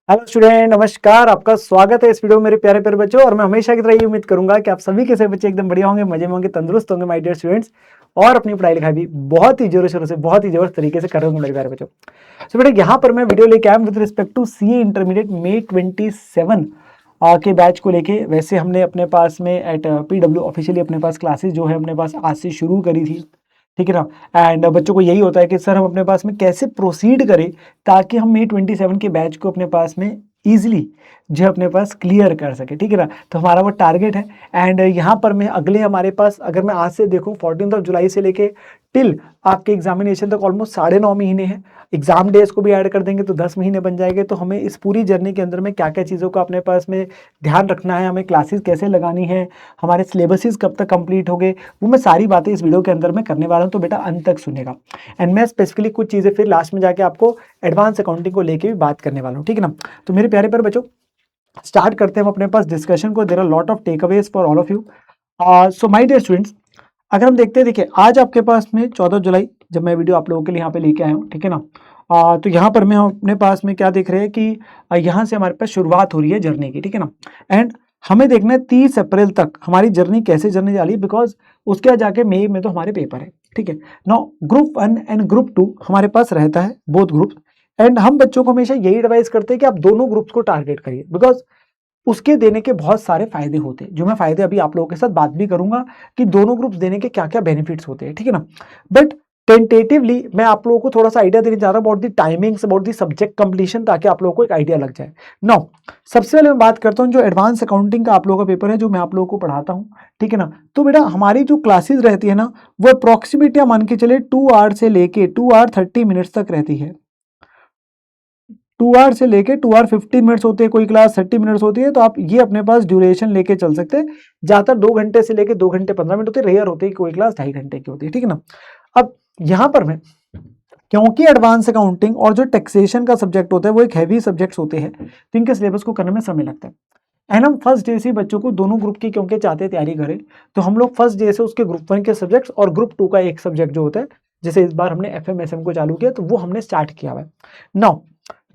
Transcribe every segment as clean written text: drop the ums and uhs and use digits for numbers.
Hello student, नमस्कार। आपका स्वागत है इस वीडियो में मेरे प्यारे प्यारे बच्चों। और मैं हमेशा की तरह ये उम्मीद करूंगा कि आप सभी के सभी बच्चे एकदम बढ़िया होंगे, मजे में होंगे, तंदुरुस्त होंगे माय डियर स्टूडेंट्स, और अपनी पढ़ाई लिखाई भी बहुत ही जोरों शोरों से, बहुत ही जबरदस्त तरीके से कर रहे होंगे मेरे प्यारे बच्चों। तो बेटा यहाँ पर मैं वीडियो लेके आया with respect to CA intermediate May 27 के बैच को लेके। वैसे हमने अपने पास में एट PW ऑफिशियली अपने पास क्लासेस जो है अपने पास आज से शुरू करी थी, ठीक है ना। एंड बच्चों को यही होता है कि सर हम अपने पास में कैसे प्रोसीड करें ताकि हम May 27 के बैच को अपने पास में ईजिली जो है अपने पास क्लियर कर सके, ठीक है ना। तो हमारा वो टारगेट है। एंड यहाँ पर मैं अगले हमारे पास अगर मैं आज से देखूँ 14 जुलाई से लेके टिल आपके एग्जामिनेशन तक ऑलमोस्ट 9.5 महीने हैं। एग्जाम डेज को भी ऐड कर देंगे तो 10 महीने बन जाएंगे। तो हमें इस पूरी जर्नी के अंदर में क्या क्या चीज़ों का अपने पास में ध्यान रखना है, हमें क्लासेस कैसे लगानी है, हमारे सिलेबसेस कब तक कंप्लीट हो गए, वो मैं सारी बातें इस वीडियो के अंदर में करने वाला हूँ। तो बेटा अंत तक सुनेगा। एंड मैं स्पेसिफिकली कुछ चीज़ें फिर लास्ट में जाके आपको एडवांस अकाउंटिंग को लेके भी बात करने वाला हूँ, ठीक है ना। तो मेरे प्यारे प्यारे बच्चों, स्टार्ट करते हैं हम अपने पास डिस्कशन को। There are lot of takeaways for all of you. So my dear students, अगर हम देखते हैं, देखिए आज आपके पास में 14 जुलाई जब मैं वीडियो आप लोगों के लिए यहाँ पे लेके आया हूँ, ठीक है ना। तो यहाँ पर मैं अपने पास में क्या देख रहे हैं कि यहाँ से हमारे पास शुरुआत हो रही है जर्नी की, ठीक है ना। एंड हमें देखना है 30 अप्रैल तक हमारी जर्नी कैसे जर्नी जा रही है, बिकॉज उसके बाद जाके मई में तो हमारे पेपर है, ठीक है। नाउ ग्रुप 1 एंड ग्रुप 2 हमारे पास रहता है, बोथ ग्रुप। एंड हम बच्चों को हमेशा यही एडवाइस करते हैं कि आप दोनों ग्रुप्स को टारगेट करिए, बिकॉज उसके देने के बहुत सारे फायदे होते हैं, जो मैं फायदे अभी आप लोगों के साथ बात भी करूंगा कि दोनों ग्रुप्स देने के क्या क्या बेनिफिट्स होते हैं, ठीक है ना। बट टेंटेटिवली मैं आप लोगों को थोड़ा सा आइडिया देने जा रहा हूं about the timings, about the subject completion, ताकि आप लोगों को एक आइडिया लग जाए। नाउ सबसे पहले मैं बात करता हूं जो एडवांस अकाउंटिंग का आप लोगों का पेपर है, जो मैं आप लोगों को पढ़ाता हूं, ठीक है ना। तो बेटा हमारी जो क्लासेस रहती है ना, वो अप्रोक्सीमेटली मान के चले 2 आवर से लेके 2 आवर 30 मिनट्स तक रहती है। 2 आवर से लेके 2 आवर 15 मिनट्स होते हैं, कोई क्लास 30 मिनट्स होती है। तो आप ये अपने पास ड्यूरेशन लेके चल सकते हैं। ज्यादातर 2 घंटे से लेके 2 घंटे 15 मिनट होते हैं, रेयर होते हैं कोई क्लास 2.5 घंटे की होती है, ठीक है ना। अब यहाँ पर मैं, क्योंकि एडवांस अकाउंटिंग और जो टैक्सेशन का सब्जेक्ट होता है वो एक हैवी सब्जेक्ट्स होते हैं, तो इनके सिलेबस को करने में समय लगता है। एंड हम फर्स्ट डे से बच्चों को दोनों ग्रुप की क्योंकि चाहते तैयारी करें, तो हम लोग फर्स्ट डे से उसके ग्रुप 1 के सब्जेक्ट्स और ग्रुप 2 का एक सब्जेक्ट जो होता है, जैसे इस बार हमने FMSM को चालू किया तो वो हमने स्टार्ट किया हुआ है। नाउ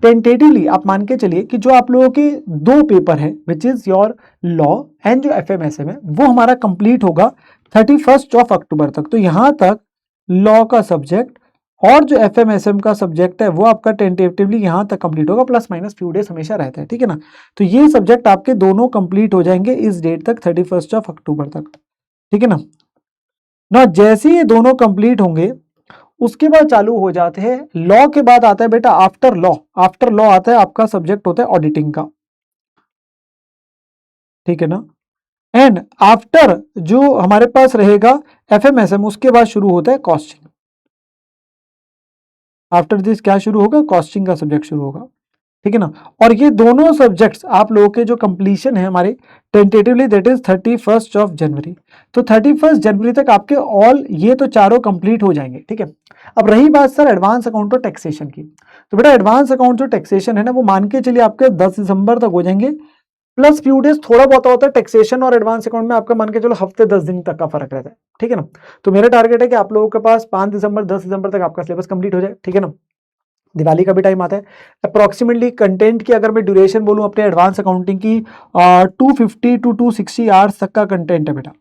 टेंटेटिवली आप मान के चलिए कि जो आप लोगों के 2 पेपर है which is your law and जो FMSM है, वो हमारा कंप्लीट होगा 31 अक्टूबर तक। तो यहां तक लॉ का सब्जेक्ट और जो FMSM का सब्जेक्ट है वो आपका टेंटेटिवली यहां तक कंप्लीट होगा, प्लस माइनस फ्यू डेज हमेशा रहता है, ठीक है ना। तो ये सब्जेक्ट आपके दोनों कंप्लीट हो जाएंगे इस डेट तक, 31 अक्टूबर तक, ठीक है ना। जैसे ये दोनों कंप्लीट होंगे उसके बाद चालू हो जाते हैं लॉ के बाद आता है बेटा आफ्टर लॉ। आफ्टर लॉ आता है आपका सब्जेक्ट होता है ऑडिटिंग का, ठीक है ना। एंड आफ्टर जो हमारे पास रहेगा FMSM, उसके बाद शुरू होता है कॉस्टिंग। आफ्टर दिस क्या शुरू होगा, कॉस्टिंग का सब्जेक्ट शुरू होगा, ठीक है ना। और ये दोनों सब्जेक्ट्स आप लोगों के जो कंप्लीशन है हमारे टेंटेटिवली दैट इज 31 जनवरी। तो 31 जनवरी तक आपके ऑल ये तो चारों कंप्लीट हो जाएंगे, ठीक है। अब रही बात सर एडवांस अकाउंट और टैक्सेशन की, तो बेटा एडवांस अकाउंट जो टैक्सेशन है ना, वो मान के चलिए आपके 10 दिसंबर तक हो जाएंगे, प्लस फ्यू डेज थोड़ा बहुत होता है टैक्सेशन और एडवांस अकाउंट में आपका मान के चलो हफ्ते 10 दिन तक का फर्क रहता है, ठीक है ना। तो मेरा टारगेट है कि आप लोगों के पास 5 दिसंबर 10 दिसंबर तक आपका सिलेबस कंप्लीट हो जाए, ठीक है ना। दिवाली का भी टाइम आता है। अप्रोक्सीमेटली कंटेंट की अगर मैं ड्यूरेशन बोलूं अपने एडवांस अकाउंटिंग की 250 टू 260 आवर्स तक का कंटेंट है बेटा।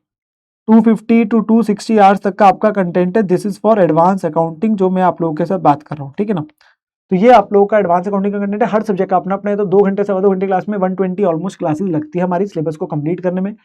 250 टू 260 आवर्स तक का आपका कंटेंट है। This is for advance accounting जो मैं आप लोगों के साथ बात कर रहा हूँ, ठीक है ना। तो ये आप लोगों का एडवांस अकाउंटिंग का कंटेंट है। हर सब्जेक्ट का अपना अपना है, तो 2 घंटे से 2 घंटे क्लास में 120 ऑलमोस्ट क्लासेस लगती है हमारी सिलेबस को कंप्लीट करने में।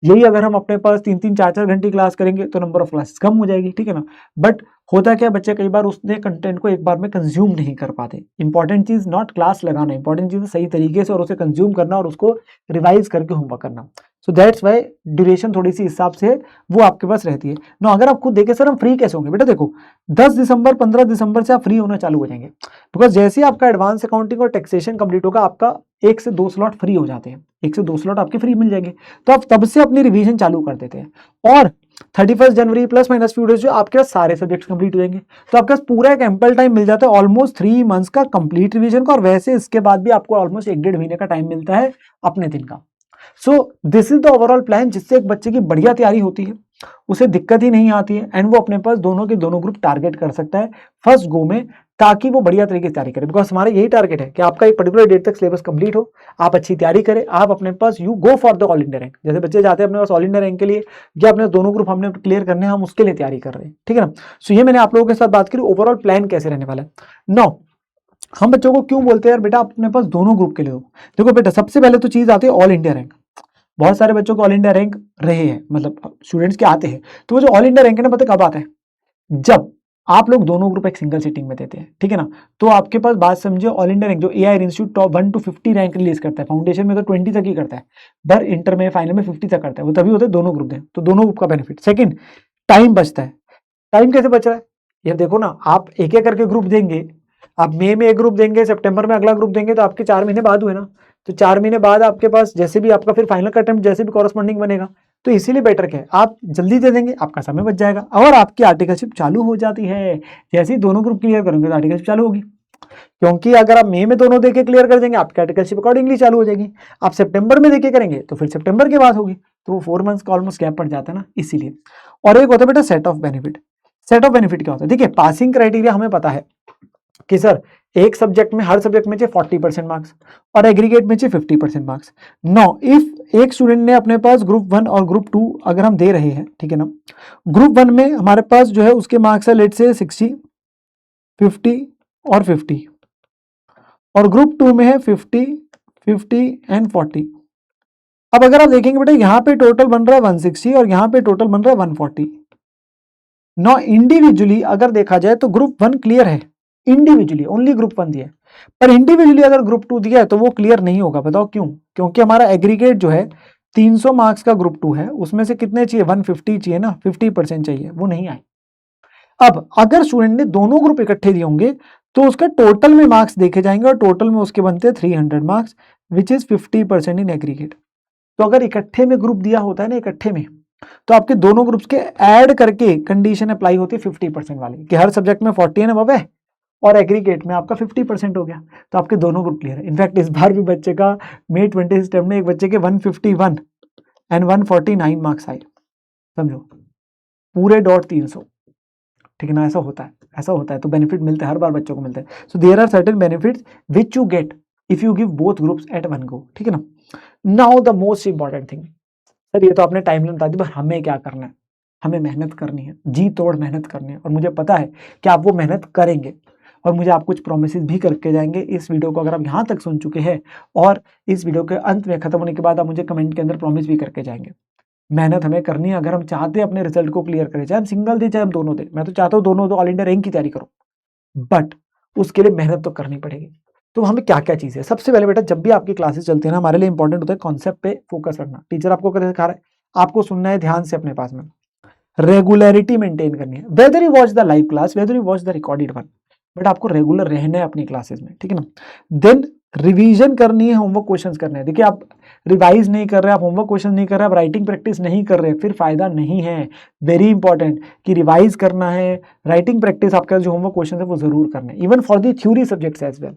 यही अगर हम अपने पास 3-3 4-4 घंटे क्लास करेंगे तो नंबर ऑफ क्लासेस कम हो जाएगी, ठीक है ना। बट होता क्या, बच्चे कई बार उसने कंटेंट को एक बार में कंज्यूम नहीं कर पाते। इंपॉर्टेंट चीज नॉट क्लास लगाना, इंपॉर्टेंट चीज सही तरीके से और उसे कंज्यूम करना और उसको रिवाइज करके होमवर्क करना। सो दैट्स वाई ड्यूरेशन थोड़ी सी हिसाब से वो आपके पास रहती है ना। अगर आप खुद देखें सर हम फ्री कैसे होंगे, बेटा देखो 10 दिसंबर 15 दिसंबर से आप फ्री होना चालू हो जाएंगे, बिकॉज जैसे ही आपका एडवांस अकाउंटिंग और टैक्सेशन कंप्लीट होगा आपका 1 से 2 स्लॉट फ्री हो जाते हैं, 1 से 2 स्लॉट आपके फ्री मिल जाएंगे। तो आप तब से अपनी रिवीजन चालू कर देते हैं और 31 जनवरी प्लस माइनस फ्यू डेज जो आपके पास सारे सब्जेक्ट्स कंप्लीट हो जाएंगे। तो आपके पास पूरा एक एम्पल टाइम मिल जाता है ऑलमोस्ट 3 मंथ्स का कंप्लीट रिवीजन का। और वैसे इसके बाद भी आपको ऑलमोस्ट 1-1.5 महीने का टाइम मिलता है अपने दिन का। So this is the overall plan जिससे एक बच्चे की बढ़िया तैयारी होती है। उसे दिक्कत ही नहीं आती है एंड वो अपने पास दोनों के दोनों ग्रुप टारगेट कर सकता है फर्स्ट गो में, ताकि वो बढ़िया तरीके से तैयारी करे। बिकॉज हमारा यही टारगेट है कि आपका एक पर्टिकुलर डेट तक सिलेबस कंप्लीट हो, आप अच्छी तैयारी करें, आप अपने पास you go for the all India rank. जैसे बच्चे जाते हैं अपने पास ऑल इंडिया रैंक के लिए, या अपने दोनों ग्रुप हमने क्लियर करने हैं, हम उसके लिए तैयारी कर रहे हैं, ठीक है ना। सो ये मैंने आप लोगों के साथ बात करी ओवरऑल प्लान कैसे रहने वाला है। नाउ हम बच्चों को क्यों बोलते हैं यार बेटा आप अपने पास दोनों ग्रुप के लिए हो। देखो बेटा सबसे पहले तो चीज आती है ऑल इंडिया रैंक। बहुत सारे बच्चों को ऑल इंडिया रैंक रहे हैं, मतलब स्टूडेंट्स के आते हैं। तो वो जो ऑल इंडिया रैंक है ना, पता कब आता है, जब आप लोग दोनों ग्रुप एक सिंगल सीटिंग में देते हैं, ठीक है ना। तो आपके पास बात समझिए, ऑल इंडिया रैंक जो AI institute top 1 to 50 rank release करता है, फाउंडेशन में तो 20 तक ही करता है, पर इंटर में फाइनल में 50 तक करता है, वो तभी होते हैं दोनों ग्रुप दें, तो दोनों ग्रुप का बेनिफिट। सेकंड, टाइम बचता है। टाइम कैसे बच रहा है, यार देखो ना, आप एक एक करके ग्रुप देंगे, आप मई में एक ग्रुप देंगे, सितंबर में अगला ग्रुप देंगे, तो आपके 4 महीने बाद हुए ना। तो 4 महीने बाद आपके पास जैसे भी आपका फिर फाइनल का अटेम्प्ट जैसे भी कॉरेस्पॉन्डिंग बनेगा, तो इसीलिए बेटर क्या है, आप जल्दी दे देंगे, आपका समय बच जाएगा और आपकी आर्टिकलशिप चालू हो जाती है। जैसे ही दोनों ग्रुप क्लियर करेंगे तो आर्टिकलशिप चालू होगी, क्योंकि अगर आप मई में दोनों देके क्लियर कर देंगे, आपकी आर्टिकलशिप अकॉर्डिंगली चालू हो जाएगी। आप सितंबर में देके करेंगे तो फिर सितंबर के बाद होगी, तो वो 4 मंथ्स का ऑलमोस्ट गैप पड़ जाता है ना, इसीलिए। और एक होता है बेटा set of benefit. Set of benefit क्या होता है, देखिए पासिंग क्राइटेरिया हमें पता है कि सर एक सब्जेक्ट में, हर सब्जेक्ट में चाहिए 40% मार्क्स और एग्रीगेट में चाहिए 50% मार्क्स। नो इफ एक स्टूडेंट ने अपने पास ग्रुप 1 और ग्रुप 2 अगर हम दे रहे हैं, ठीक है ना, ग्रुप 1 में हमारे पास जो है उसके मार्क्स है लेट से 60, 50 और 50, और ग्रुप 2 में है 50, 50 एंड 40। अब अगर आप देखेंगे बेटा यहाँ पे टोटल बन रहा है 160 और यहाँ पे टोटल बन रहा है 140। नो इंडिविजुअली अगर देखा जाए तो ग्रुप 1 क्लियर है, इंडिविजुअली ओनली ग्रुप 1 दिया है, पर इंडिविजुअली अगर ग्रुप 2 दिया है तो वो क्लियर नहीं होगा। बताओ क्यों, क्योंकि हमारा एग्रीगेट जो है 300 मार्क्स का ग्रुप 2 है, उसमें से कितने चाहिए, 150 चाहिए ना, 50% चाहिए, वो नहीं आए। अब अगर स्टूडेंट ने दोनों ग्रुप इकट्ठे दिए होंगे तो उसका टोटल में मार्क्स देखे जाएंगे और टोटल में उसके बनते हैं 300 marks which is 50% in aggregate. तो अगर इकट्ठे में ग्रुप दिया होता है ना, इकट्ठे में, तो आपके दोनों ग्रुप्स के ऐड करके कंडीशन अप्लाई होती है 50% वाली, कि हर सब्जेक्ट में 40 है अब है और एग्रीगेट में आपका 50% हो गया, तो आपके दोनों ग्रुप क्लियर है। इनफैक्ट इस बार भी बच्चे का May 20 सिस्टम में एक बच्चे के 151 एंड 149 मार्क्स आए, समझो पूरे डॉट 300, ठीक है ना। ऐसा होता है, ऐसा होता है, तो बेनिफिट मिलते हैं, हर बार बच्चों को मिलते हैं। So there are certain benefits which you get if you give both groups at one go, ठीक है ना। Now the most important thing, sir ये तो आपने टाइमलाइन बता दी, पर हमें क्या करना है, हमें मेहनत करनी है, जी तोड़ मेहनत करनी है, और मुझे पता है कि आप वो मेहनत करेंगे और मुझे आप कुछ प्रोमिसेस भी करके जाएंगे। इस वीडियो को अगर आप यहाँ तक सुन चुके हैं और इस वीडियो के अंत में खत्म होने के बाद आप मुझे कमेंट के अंदर प्रॉमिस भी करके जाएंगे। मेहनत हमें करनी है अगर हम चाहते हैं अपने रिजल्ट को क्लियर करें, चाहे हम सिंगल दे चाहे हम दोनों दे। मैं तो चाहता हूँ दोनों दो, ऑल इंडिया रैंक की तैयारी करो, बट उसके लिए मेहनत तो करनी पड़ेगी। तो हमें क्या क्या चीज़ है, सबसे पहले बेटा जब भी आपकी क्लासेस चलती है ना, हमारे लिए इंपॉर्टेंट होता है कॉन्सेप्ट पे फोकस रखना। टीचर आपको क्या सिखा रहा है, आपको सुनना है ध्यान से अपने पास में, रेगुलरिटी मेंटेन करनी है, whether you watch the live class, whether you watch the recorded one, but आपको रेगुलर रहना है अपनी क्लासेस में, ठीक है ना। देन रिवीजन करनी है, होमवर्क क्वेश्चंस करने हैं। देखिए आप रिवाइज नहीं कर रहे, आप होमवर्क क्वेश्चन नहीं कर रहे, आप राइटिंग प्रैक्टिस नहीं कर रहे, फिर फायदा नहीं है। वेरी इंपॉर्टेंट कि रिवाइज करना है, राइटिंग प्रैक्टिस, आपका जो होमवर्क क्वेश्चन है वो जरूर करना है, even for the theory subjects as well,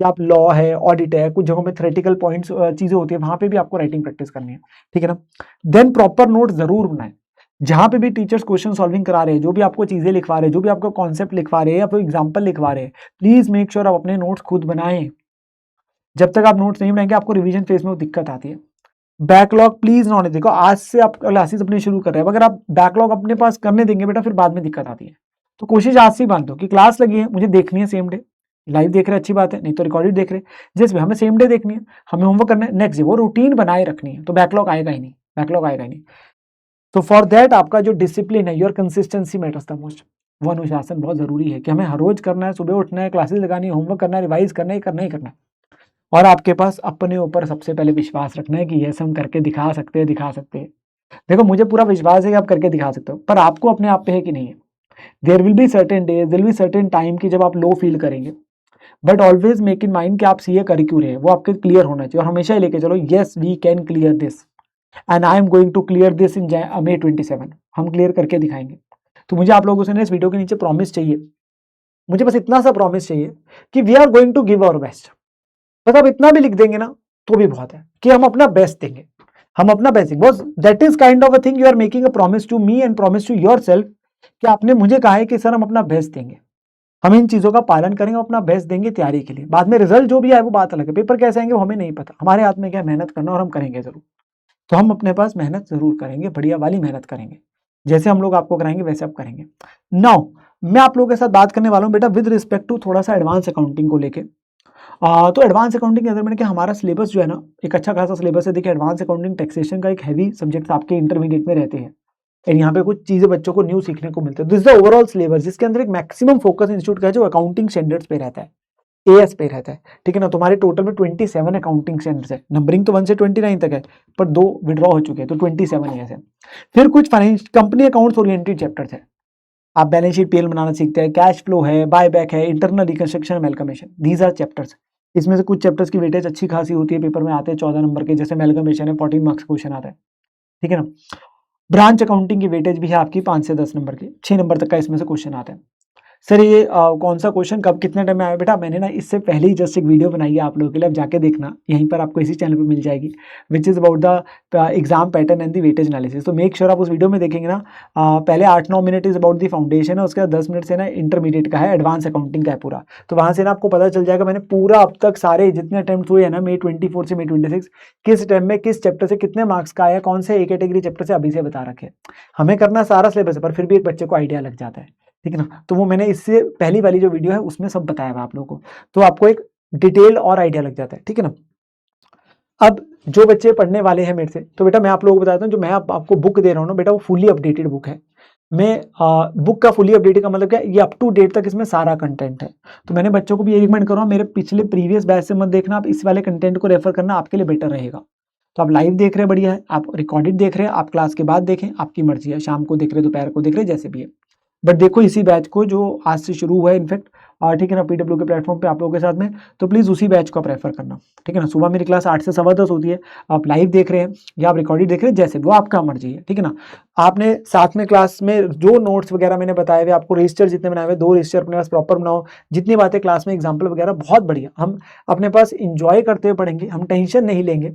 कि आप लॉ है, ऑडिट है, कुछ जगहों में थ्योरेटिकल पॉइंट्स चीजें होती है, वहां पे भी आपको राइटिंग प्रैक्टिस करनी है, ठीक है ना। देन प्रॉपर नोट जरूर बनाए, जहां पे भी टीचर्स क्वेश्चन सॉल्विंग करा रहे हैं, जो भी आपको चीजें लिखवा रहे हैं, जो भी आपको कॉन्सेप्ट लिखवा रहे हैं या फिर एग्जाम्पल लिखवा रहे हैं, प्लीज मेक श्योर आप अपने नोट्स खुद बनाएं। जब तक आप नोट्स नहीं बनाएंगे आपको रिवीजन फेज में दिक्कत आती है। बैकलॉग प्लीज ना होने, देखो आज से आप क्लासेस अपनी शुरू कर रहे हैं, अगर आप बैकलॉग अपने पास करने देंगे बेटा फिर बाद में दिक्कत आती है। तो कोशिश आज से ही बांध दो कि क्लास लगी है, मुझे देखनी है सेम डे, लाइव देख रहे अच्छी बात है, नहीं तो रिकॉर्डेड देख रहे, जिसमें हमें सेम डे देखनी है, हमें होमवर्क करना है, नेक्स्ट डे वो रूटीन बनाए रखनी है, तो बैकलॉग आएगा ही नहीं, बैकलॉग आएगा ही नहीं। तो फॉर दैट आपका जो डिसिप्लिन है, your consistency matters the most, वो अनुशासन बहुत जरूरी है कि हमें हर रोज करना है, सुबह उठना है, क्लासेस लगानी है, होमवर्क करना है, रिवाइज करना है, करना ही करना है। और आपके पास अपने ऊपर सबसे पहले विश्वास रखना है कि यस हम करके दिखा सकते हैं, दिखा सकते हैं। देखो मुझे पूरा विश्वास है कि आप करके दिखा सकते हो, पर आपको अपने आप पे है कि नहीं है। There will be certain days, there will be certain time की जब आप लो फील करेंगे, but always make in mind कि आप सीए कर क्यों रहे हैं, वो आपके क्लियर होना चाहिए, और हमेशा ही लेके चलो yes we can clear this and I am going to clear this in May 27, हम क्लियर करके दिखाएंगे। तो मुझे आप लोगों से इस वीडियो के नीचे प्रॉमिस चाहिए, मुझे बस इतना सा प्रॉमिस चाहिए कि we are going to give our best. बस आप इतना भी लिख देंगे ना तो भी बहुत है कि हम अपना बेस्ट देंगे, हम अपना basic, boss that is kind of a thing you are making a promise to me and promise to yourself कि आपने मुझे कहा है कि सर हम अपना बेस्ट देंगे, हम इन चीजों का पालन करेंगे, अपना बेस्ट देंगे तैयारी के लिए। बाद में रिजल्ट जो भी आए वो बात अलग है, पेपर कैसे आएंगे वो हमें नहीं पता, हमारे हाथ में क्या है, मेहनत करना, और हम करेंगे जरूर। तो हम अपने पास मेहनत जरूर करेंगे, बढ़िया वाली मेहनत करेंगे, जैसे हम लोग आपको कराएंगे वैसे आप करेंगे। नाउ मैं आप लोगों के साथ बात करने वाला हूँ बेटा विद रिस्पेक्ट टू थोड़ा सा एडवांस अकाउंटिंग को लेके। तो एडवांस अकाउंटिंग के अंदर मैंने कि हमारा सिलेबस जो है ना, एक अच्छा खासा सिलेबस है। देखिए एडवांस अकाउंटिंग टैक्सेशन का एक हैवी सब्जेक्ट आपके इंटरमीडिएट में रहते हैं, और यहाँ पे कुछ चीजें बच्चों को न्यू सीखने को मिलते हैं। This is the overall syllabus, जिसके अंदर एक मैक्सिमम फोकस इंस्टीट्यूट का है जो अकाउंटिंग स्टैंडर्ड्स पे रहता है, एएस पे रहता है, ठीक है ना। तुम्हारे टोटल में 27 अकाउंटिंग स्टैंडर्ड्स है, नंबरिंग तो 1 से 29 तक है, पर 2 विड्रॉ हो चुके हैं, तो 27 एएस है। फिर कुछ finance company accounts oriented chapters है, आप बैलेंस शीट पीएल बनाना सीखते हैं, कैश फ्लो है, बाय बैक है, internal reconstruction, amalgamation, these are chapters. इसमें से कुछ चैप्टर्स की वेटेज अच्छी खासी होती है, पेपर में आते हैं 14 नंबर के, जैसे अमेलगमेशन है 14 मार्क्स क्वेश्चन आता है, ठीक है ना। ब्रांच अकाउंटिंग की वेटेज भी है आपकी 5 से 10 नंबर की, 6 नंबर तक का इसमें से क्वेश्चन आता है। सर ये कौन सा क्वेश्चन कब कितने टाइम में आया, बेटा मैंने ना इससे पहले ही जस्ट एक वीडियो बनाई है आप लोगों के लिए, आप जाके देखना, यहीं पर आपको इसी चैनल पे मिल जाएगी, which is about the exam pattern and the weightage analysis. तो मेक श्योर आप उस वीडियो में देखेंगे ना, पहले 8-9 minute is about the foundation है, उसके बाद 10 मिनट से ना इंटरमीडिएट का है, एडवांस अकाउंटिंग का है पूरा। तो वहाँ से ना आपको पता चल जाएगा मैंने पूरा अब तक सारे जितने अटेम्प्ट हुए हैं ना, May 24 से May 26, किस टाइम में किस चैप्टर से कितने मार्क्स का आया, कौन से ए कैटेगरी चैप्टर से अभी से बता रखे। हमें करना सारा सिलेबस है, पर फिर भी एक बच्चे को आइडिया लग जाता है, ठीक है ना। तो वो मैंने इससे पहली वाली जो वीडियो है उसमें सब बताया हुआ आप लोगों को, तो आपको एक डिटेल और आइडिया लग जाता है, ठीक है ना। अब जो बच्चे पढ़ने वाले हैं मेरे से, तो बेटा मैं आप लोगों को बताता हूँ, जो मैं आपको बुक दे रहा हूँ ना बेटा, वो फुली अपडेटेड बुक है। मैं बुक का फुली अपडेटेड का मतलब क्या, ये अप टू डेट तक इसमें सारा कंटेंट है। तो मैंने बच्चों को भी ये रिकमेंड करूँगा, मेरे पिछले प्रीवियस बैच से मत देखना, आप इस वाले कंटेंट को रेफर करना, आपके लिए बेटर रहेगा। तो आप लाइव देख रहे हैं बढ़िया है, आप रिकॉर्डेड देख रहे हैं, आप क्लास के बाद देखें, आपकी मर्जी है, शाम को देख रहे हैं, दोपहर को देख रहे हैं, जैसे भी है। बट देखो इसी बैच को जो आज से शुरू हुआ है इनफैक्ट, ठीक है ना, पीडब्ल्यू के प्लेटफॉर्म पे आप लोगों के साथ में, तो प्लीज़ उसी बैच को प्रेफर करना, ठीक है ना। सुबह मेरी क्लास 8 से 10:15 होती है, आप लाइव देख रहे हैं या आप रिकॉर्डेड देख रहे हैं, जैसे वो आपका मर्जी है, ठीक है ना। आपने साथ में क्लास में जो नोट्स वगैरह मैंने बताए हुए, आपको रजिस्टर जितने बनाए हुए, 2 रजिस्टर अपने पास प्रॉपर बनाओ, जितनी बातें क्लास में एग्जाम्पल वगैरह बहुत बढ़िया, हम अपने पास इंजॉय करते हुए पढ़ेंगे, हम टेंशन नहीं लेंगे,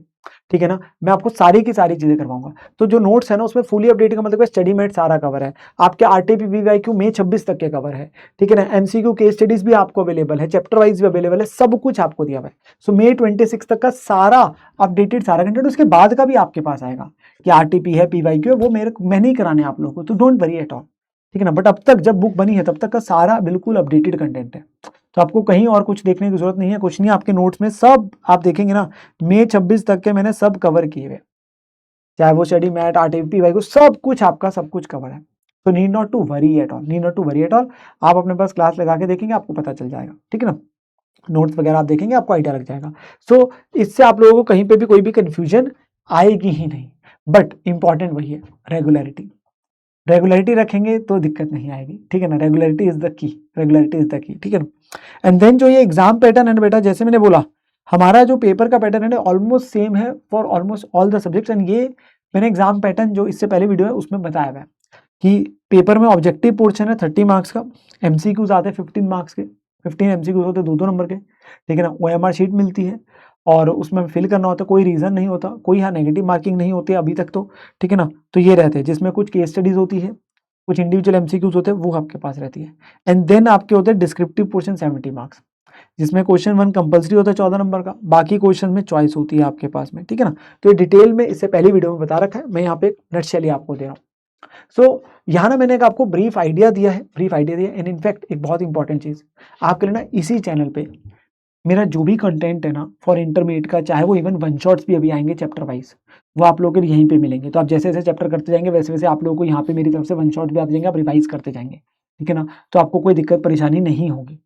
ठीक है ना। मैं आपको सारी की सारी चीजें करवाऊंगा। तो जो नोट्स है ना उसमें फुली अपडेट का मतलब स्टडी मेट सारा कवर है, आपके आरटीपी वीवाईक्यू May 26 तक के कवर है, ठीक है ना। एमसीक्यू केस स्टडीज भी आपको अवेलेबल है, चैप्टर वाइज भी अवेलेबल है, सब कुछ आपको दिया हुआ है। सो May 26 तक का सारा अपडेटेड सारा कंटेंट, उसके बाद का भी आपके पास आएगा कि आरटीपी है, पीवाईक्यू है, वो मैं नहीं कराने आप लोगों को, तो डोंट वरी एट ऑल, ठीक है ना। बट अब तक जब बुक बनी है तब तक का सारा बिल्कुल अपडेटेड कंटेंट है, तो आपको कहीं और कुछ देखने की जरूरत नहीं है, कुछ नहीं, आपके नोट्स में सब आप देखेंगे ना, May 26 तक के मैंने सब कवर किए हुए, चाहे वो स्टडी मैट, आरटीपी वाई को, सब कुछ आपका सब कुछ कवर है। तो need not to worry at all, need not to worry at all. आप अपने पास क्लास लगा के देखेंगे, आपको पता चल जाएगा, ठीक है ना। नोट्स वगैरह आप देखेंगे, आपको आइडिया लग जाएगा। सो इससे आप लोगों को कहीं पे भी कोई भी कंफ्यूजन आएगी ही नहीं। बट इंपॉर्टेंट वही है, रेगुलरिटी। रेगुलरिटी रखेंगे तो दिक्कत नहीं आएगी, ठीक है ना। Regularity is the key, regularity is the key, ठीक है ना। एंड देन जो ये एग्जाम पैटर्न है बेटा, जैसे मैंने बोला, हमारा जो पेपर का पैटर्न है ऑलमोस्ट सेम है for almost all the subjects. And ये मैंने एग्जाम पैटर्न जो इससे पहले वीडियो है उसमें बताया हुआ है कि पेपर में ऑब्जेक्टिव पोर्शन है 30 मार्क्स का, एमसीक्यूज आते हैं 15 मार्क्स के, 15 एमसीक्यूज होते हैं 2-2 नंबर के, ठीक है ना। ओएमआर शीट मिलती है और उसमें फिल करना होता है, कोई रीजन नहीं होता, कोई यहाँ नेगेटिव मार्किंग नहीं होती अभी तक तो, ठीक है ना। तो ये रहते हैं जिसमें कुछ केस स्टडीज होती है, कुछ इंडिविजुअल एमसीक्यूज होते हैं, वो आपके पास रहती है। एंड देन आपके होते हैं डिस्क्रिप्टिव पोर्शन 70 मार्क्स, जिसमें क्वेश्चन 1 कंपल्सरी होता है 14 नंबर का, बाकी क्वेश्चन में चॉइस होती है आपके पास में, ठीक है ना। तो ये डिटेल में इससे पहली वीडियो में बता रखा है, मैं यहाँ पे नटशेल आपको दे रहा हूँ। सो यहाँ ना मैंने आपको ब्रीफ आइडिया दिया है, ब्रीफ आइडिया दिया। एंड इनफैक्ट एक बहुत इंपॉर्टेंट चीज आपके लिए ना, इसी चैनल पे मेरा जो भी कंटेंट है ना फॉर इंटरमीडिएट का, चाहे वो इवन वन शॉट्स भी अभी आएंगे चैप्टर वाइज, वो आप लोगों के यहीं पे मिलेंगे। तो आप जैसे जैसे चैप्टर करते जाएंगे वैसे वैसे आप लोगों को यहाँ पे मेरी तरफ से वन शॉट भी आते जाएंगे, आप रिवाइज करते जाएंगे, ठीक है ना। तो आपको कोई दिक्कत परेशानी नहीं होगी।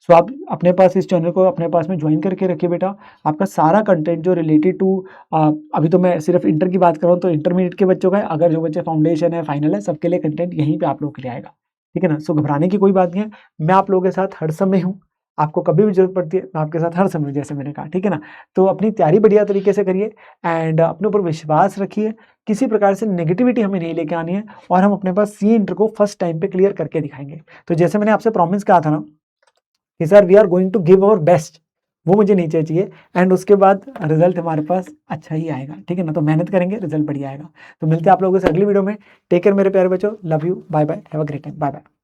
सो आप अपने पास इस चैनल को अपने पास में ज्वाइन करके रखिए बेटा, आपका सारा कंटेंट जो रिलेटेड टू, अभी तो मैं सिर्फ इंटर की बात कर रहा हूँ, तो इंटरमीडिएट के बच्चों का है, अगर जो बच्चे फाउंडेशन है, फाइनल है, सबके लिए कंटेंट यहीं पे आप लोगों के लिए आएगा, ठीक है ना। सो घबराने की कोई बात नहीं है, मैं आप लोगों के साथ हर समय हूँ, आपको कभी भी जरूरत पड़ती है मैं आपके साथ हर समय, जैसे मैंने कहा, ठीक है ना। तो अपनी तैयारी बढ़िया तरीके से करिए एंड अपने ऊपर विश्वास रखिए, किसी प्रकार से नेगेटिविटी हमें नहीं लेके आनी है, और हम अपने पास सी इंटर को फर्स्ट टाइम पे क्लियर करके दिखाएंगे। तो जैसे मैंने आपसे प्रॉमिस कहा था ना कि sir we are going to give our best, वो मुझे नहीं चाहिए। एंड उसके बाद रिजल्ट हमारे पास अच्छा ही आएगा, ठीक है ना। तो मेहनत करेंगे, रिजल्ट बढ़िया आएगा। तो मिलते हैं आप लोगों से अगली वीडियो में। टेक केयर मेरे प्यारे बच्चों, love you, bye bye, have a great time, bye bye.